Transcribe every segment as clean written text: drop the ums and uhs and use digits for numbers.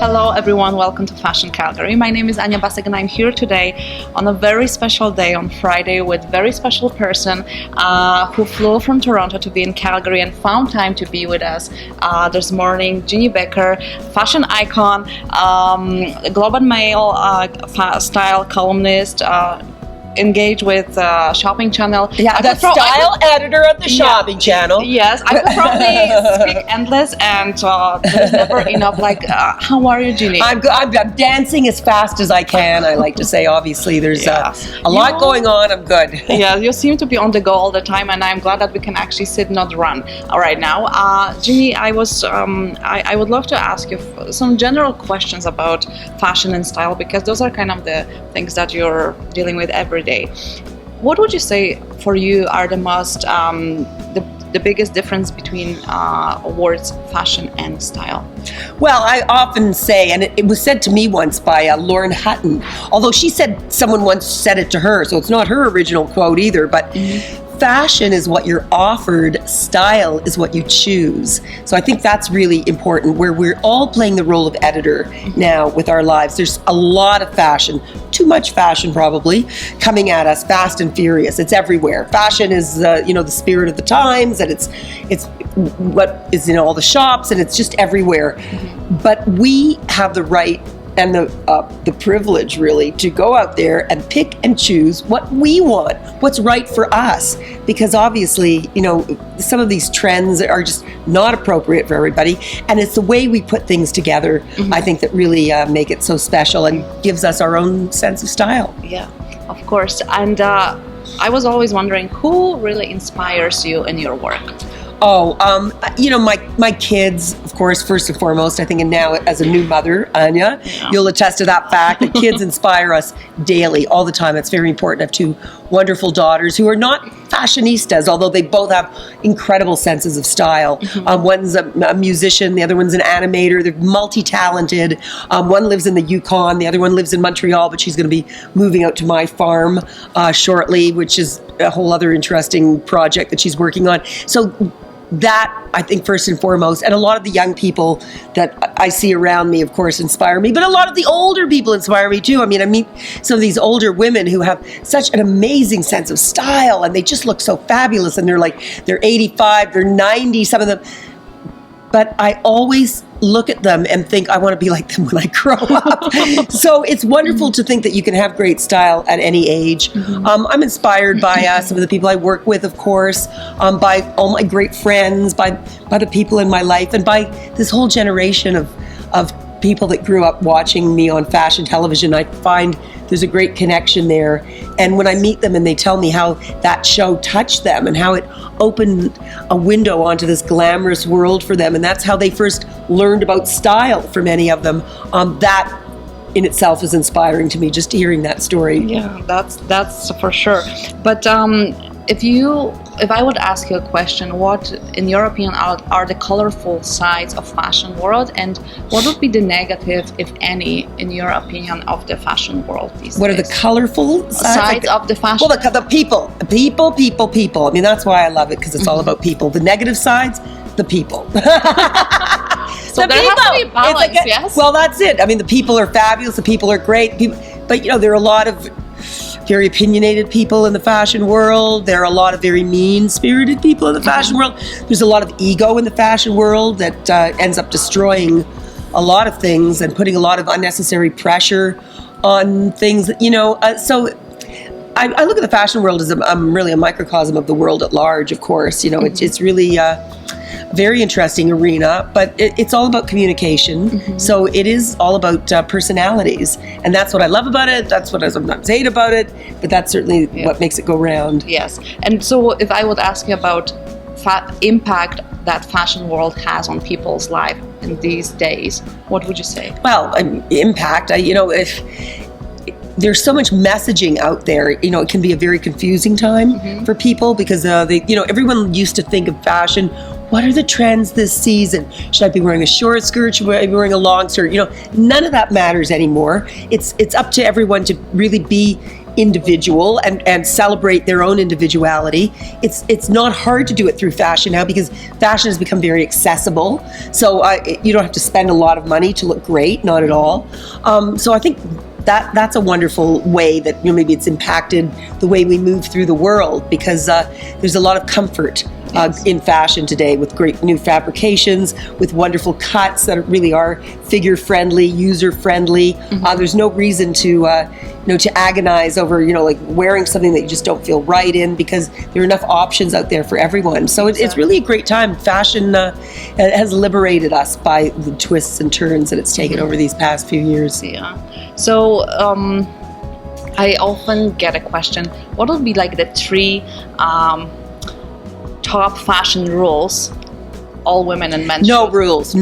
Hello everyone, welcome to Fashion Calgary. My name is Jeanne Beker and I'm here today on a very special day on Friday with a very special person who flew from Toronto to be in Calgary and found time to be with us this morning. Jeanne Beker, fashion icon, Globe and Mail style columnist, engaged with shopping channel. Yeah, the style editor of the shopping channel. Yes, I could probably speak endless and there's never enough. How are you, Jeanne? I'm good. I'm dancing as fast as I can. I like to say, obviously, there's a lot going on. I'm good. Yeah, you seem to be on the go all the time, and I'm glad that we can actually sit, not run. All right, now, Jeanne, I would love to ask you some general questions about fashion and style, because those are kind of the things that you're dealing with every day. What would you say for you are the most the biggest difference between words fashion and style? Well, I often say, and it was said to me once by Lauren Hutton, although someone once said it to her, so it's not her original quote either, but fashion is what you're offered, style is what you choose. So I think that's really important, where we're all playing the role of editor now with our lives. There's a lot of fashion, too much fashion probably, coming at us fast and furious. It's everywhere. Fashion is the spirit of the times, and it's what is in all the shops, and it's just everywhere. But we have the right and the privilege, really, to go out there and pick and choose what we want, what's right for us. Because obviously, some of these trends are just not appropriate for everybody. And it's the way we put things together, I think, that really make it so special and gives us our own sense of style. Yeah, of course. And I was always wondering, who really inspires you in your work? Oh, my kids, of course, first and foremost, I think, and now as a new mother, Anya, you'll attest to that fact. The kids inspire us daily, all the time. It's very important. I have two wonderful daughters who are not fashionistas, although they both have incredible senses of style. One's a musician, the other one's an animator. They're multi-talented. One lives in the Yukon, the other one lives in Montreal, but she's going to be moving out to my farm shortly, which is a whole other interesting project that she's working on. So that, I think, first and foremost, and a lot of the young people that I see around me, of course, inspire me, but a lot of the older people inspire me too. I meet some of these older women who have such an amazing sense of style, and they just look so fabulous, and they're 85, they're 90, some of them. But I always look at them and think, I want to be like them when I grow up. So it's wonderful to think that you can have great style at any age. I'm inspired by some of the people I work with, of course, by all my great friends, by the people in my life, and by this whole generation of people that grew up watching me on fashion television. I find there's a great connection there. And when I meet them and they tell me how that show touched them and how it opened a window onto this glamorous world for them, and that's how they first learned about style for many of them, that in itself is inspiring to me, just hearing that story. Yeah, that's for sure. But if I would ask you a question, what, in your opinion, are the colorful sides of fashion world, and what would be the negative, if any, in your opinion, of the fashion world these days? What are the colorful sides of the fashion? Well, the people. I mean, that's why I love it, because it's all about people. The negative sides, the people. So there has to be balance, yes? Well, that's it. I mean, the people are fabulous. The people are great. But, there are a lot of very opinionated people in the fashion world. There are a lot of very mean-spirited people in the fashion world. There's a lot of ego in the fashion world that ends up destroying a lot of things and putting a lot of unnecessary pressure on things. So I look at the fashion world as really a microcosm of the world at large, of course. It's really a very interesting arena, but it's all about communication. So it is all about personalities, and that's what I love about it. That's what I sometimes hate about it, but that's certainly what makes it go round. Yes. And so if I would ask you about impact that fashion world has on people's life in these days, what would you say? Well, impact, there's so much messaging out there, it can be a very confusing time for people, because everyone used to think of fashion, what are the trends this season? Should I be wearing a short skirt? Should I be wearing a long skirt? None of that matters anymore. It's up to everyone to really be individual and celebrate their own individuality. It's not hard to do it through fashion now because fashion has become very accessible. So you don't have to spend a lot of money to look great, not at all. So I think that's a wonderful way that maybe it's impacted the way we move through the world, because there's a lot of comfort in fashion today with great new fabrications, with wonderful cuts that really are figure friendly, user friendly. There's no reason to to agonize over like wearing something that you just don't feel right in, because there are enough options out there for everyone. So it's really a great time. Fashion has liberated us by the twists and turns that it's taken over these past few years. Yeah. So I often get a question: what would be like the 3 top fashion rules all women and men No should? rules.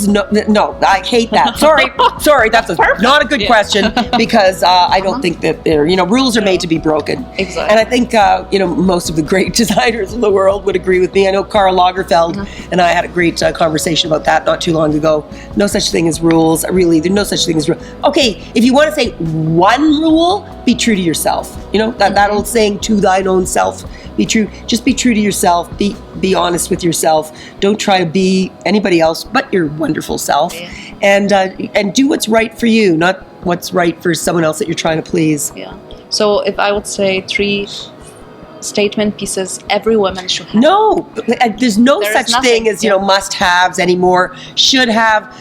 No, I hate that. Sorry, that's not a good question, because I don't think that rules are made to be broken. Exactly. And I think, most of the great designers in the world would agree with me. I know Karl Lagerfeld and I had a great conversation about that not too long ago. No such thing as rules. Really, there's no such thing as rules. Okay, if you want to say one rule, be true to yourself. That old saying, to thine own self be true. Just be true to yourself. Be honest with yourself. Don't try to be anybody else but your wonderful self. And do what's right for you, not what's right for someone else that you're trying to please. Yeah. So if I would say 3 statement pieces every woman should have. No, there's no There is such nothing, thing as must-haves anymore. Should have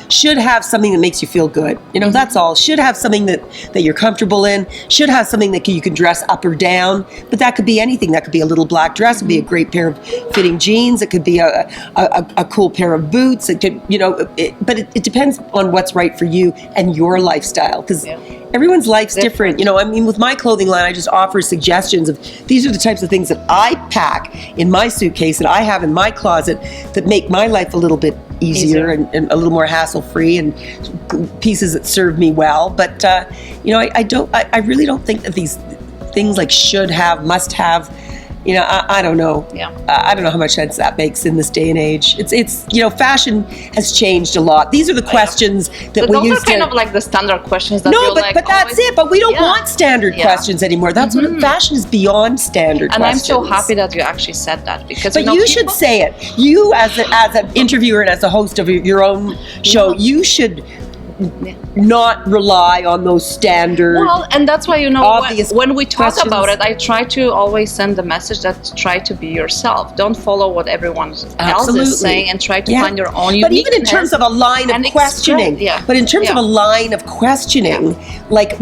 something that makes you feel good. That's all. Should have something that you're comfortable in. Should have something that you can dress up or down. But that could be anything. That could be a little black dress. It could be a great pair of fitting jeans. It could be a cool pair of boots. It could but it depends on what's right for you and your lifestyle, because everyone's life's different. With my clothing line, I just offer suggestions of these are the types of things that I pack in my suitcase, that I have in my closet, that make my life a little bit easier. And a little more hassle-free, and pieces that serve me well. But I really don't think that these things like should have, must have, I don't know. Yeah. I don't know how much sense that makes in this day and age. It's fashion has changed a lot. These are the questions that we those used are kind of like the standard questions that but that's it. But we don't want standard questions anymore. That's what fashion is, beyond standard and questions. I'm so happy that you actually said that, because But you should say it. You, as an interviewer and as a host of your own show, you should not rely on those standard. Well, and that's why when we talk questions. about it, I try to always send the message that try to be yourself. Don't follow what everyone else is saying, and try to find your own uniqueness. But even in terms of a line of questioning, of a line of questioning, like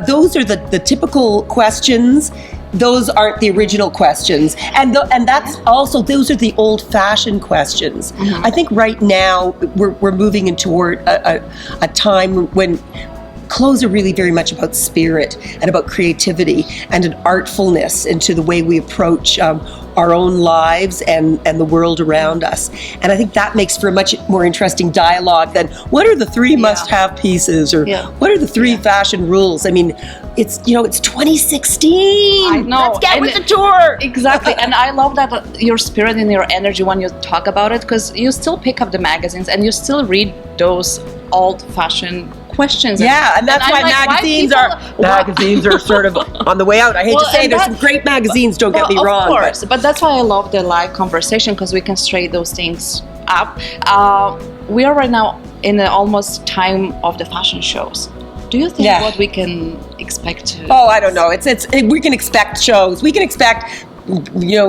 those are the typical questions. Those aren't the original questions, and that's also, those are the old-fashioned questions. I think right now we're moving toward a time when clothes are really very much about spirit and about creativity and an artfulness into the way we approach our own lives and the world around us. And I think that makes for a much more interesting dialogue than what are the 3 must-have pieces, or what are the 3 fashion rules. I mean, it's 2016. I know. Let's get with the tour. Exactly. And I love that your spirit and your energy when you talk about it, because you still pick up the magazines and you still read those old-fashioned questions. Yeah, and that's why magazines are sort of on the way out. I hate to say, there's some great magazines, don't get me wrong. Of course, but that's why I love the live conversation, because we can straighten those things up. We are right now in the almost time of the fashion shows. Do you think what we can expect to? Oh, I don't know. We can expect shows. We can expect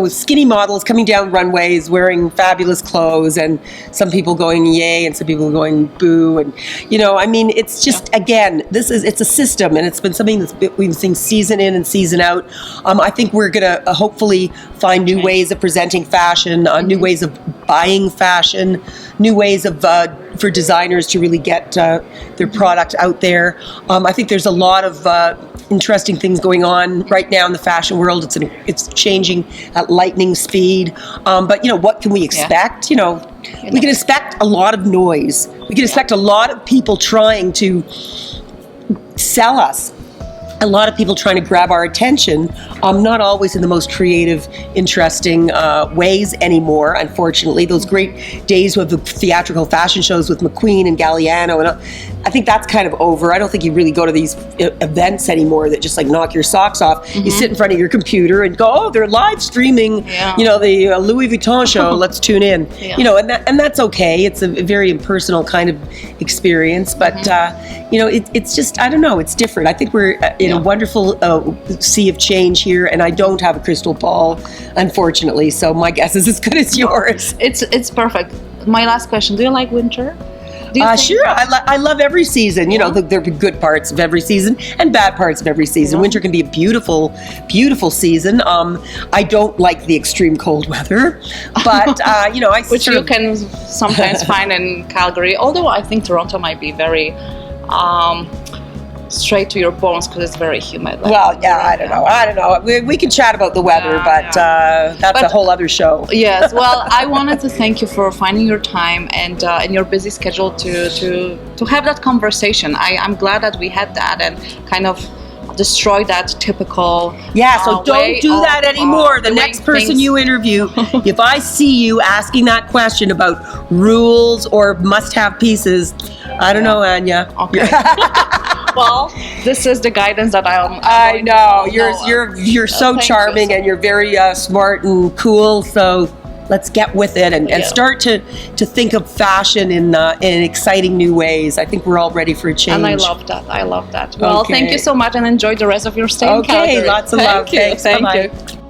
skinny models coming down runways wearing fabulous clothes, and some people going yay and some people going boo, and it's just again, it's a system, and it's been something that's we've been seeing season in and season out. I think we're gonna hopefully find new ways of presenting fashion, new ways of buying fashion, new ways of for designers to really get their product out there. I think there's a lot of interesting things going on right now in the fashion world. It's changing at lightning speed. But what can we expect? We can expect a lot of noise. We can expect a lot of people trying to sell us. A lot of people trying to grab our attention, not always in the most creative, interesting ways anymore, unfortunately. Those great days with the theatrical fashion shows with McQueen and Galliano, and I think that's kind of over. I don't think you really go to these events anymore that just like knock your socks off. You sit in front of your computer and go, oh, they're live streaming, you know, the Louis Vuitton show. Let's tune in. You know, and that's okay. It's a very impersonal kind of experience, but you know, it's just, I don't know, it's different. I think we're in a wonderful sea of change here, and I don't have a crystal ball, unfortunately. So my guess is as good as yours. It's perfect. My last question: do you like winter? Sure, I love every season. You know, there are good parts of every season and bad parts of every season. Winter can be a beautiful, beautiful season. I don't like the extreme cold weather, but you know, which you can sometimes find in Calgary. Although I think Toronto might be very straight to your bones because it's very humid. Like, well, yeah, I don't know. We can chat about the weather, but that's a whole other show. Yes. Well, I wanted to thank you for finding your time and in your busy schedule to have that conversation. I'm glad that we had that and kind of destroy that typical so don't do that anymore. The next person you interview, if I see you asking that question about rules or must-have pieces, I don't know, Anya. Okay. Well, this is the guidance that I know. You're so charming and you're very smart and cool. So let's get with it and start to think of fashion in exciting new ways. I think we're all ready for a change. And I love that. Well, thank you so much and enjoy the rest of your stay in Calgary. Okay, lots of love. Thanks. Thank Bye-bye. you.